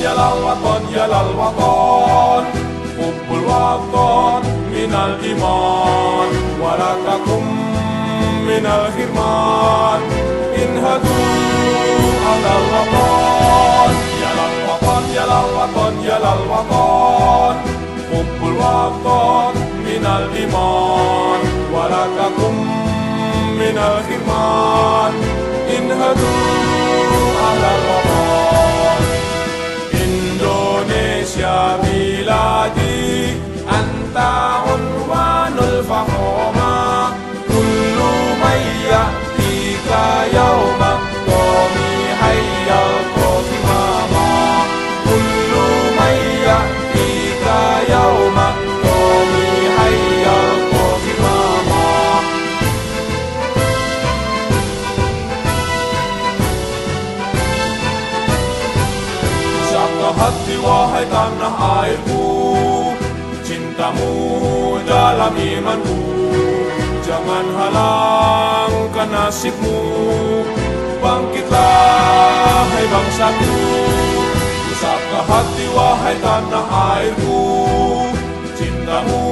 يا للوطن يا للوطن حب الوطن من الإيمان ولا تكن من الحرمان انهضوا على الوطن يا للوطن يا للوطن يا للوطن حب الوطن من الإيمان ولا تكن من الحرمان انهضوا على الوطن Indonesia بلادي أنت عنوان الفخامة كل من يأتيك يوم قومي حي القومامة كل من يأتيك يوم قومي حي القومامة Satu hati wahai tanah airku, cintamu dalam imanku, jangan halangkan nasibmu, bangkitlah hai bangsaku. Satu hati wahai tanah airku, cintamu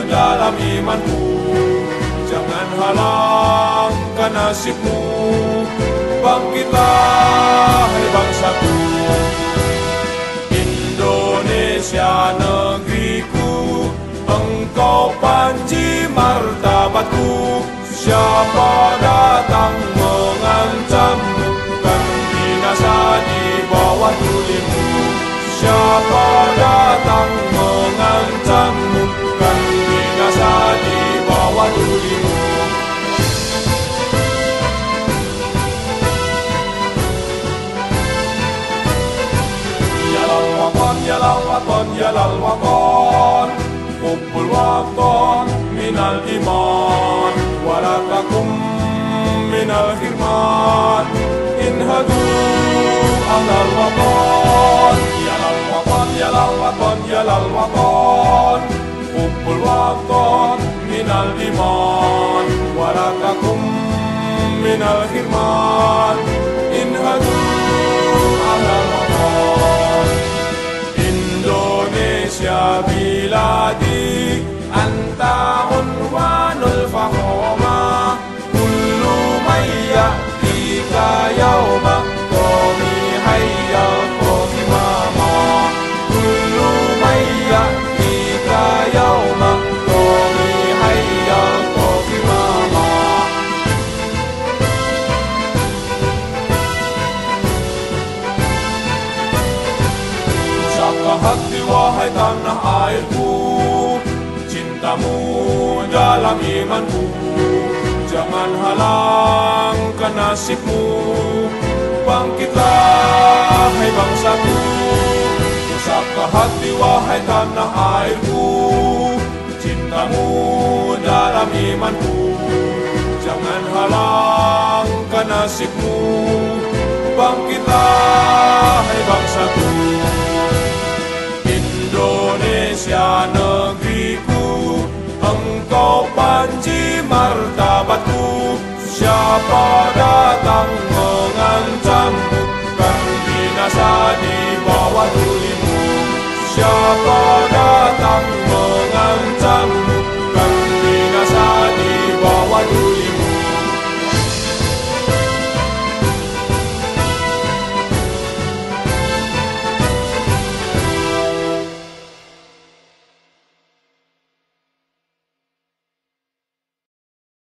dalam imanku, jangan halangkan nasibmu, bangkitlah hai bangsaku. Indonesia negeriku, engkau panji martabatku. Siapa datang mengancammu, kan binasa di bawah tulimu. Siapa datang mengancammu, kan binasa di bawah tulimu. يا للوطن يا للوطن حب الوطن من الإيمان ولا تكن من الحرمان انهضوا على الوطن يا للوطن يا للوطن يا للوطن حب الوطن من الإيمان ولا تكن من الحرمان انهضوا على الوطن Indonesia بلادي أنت عنوان الفخامة كل من يأتيك يوم قومي حي القومامة كل من يأتيك يوم قومي حي القومامة Satu hati wahai tanah airku, cintamu dalam imanku, jangan halangkan nasibmu, bangkitlah hai bangsaku. Satu hati wahai tanah airku, cintamu dalam imanku, jangan halangkan nasibmu, bangkitlah hai bangsaku. Indonesia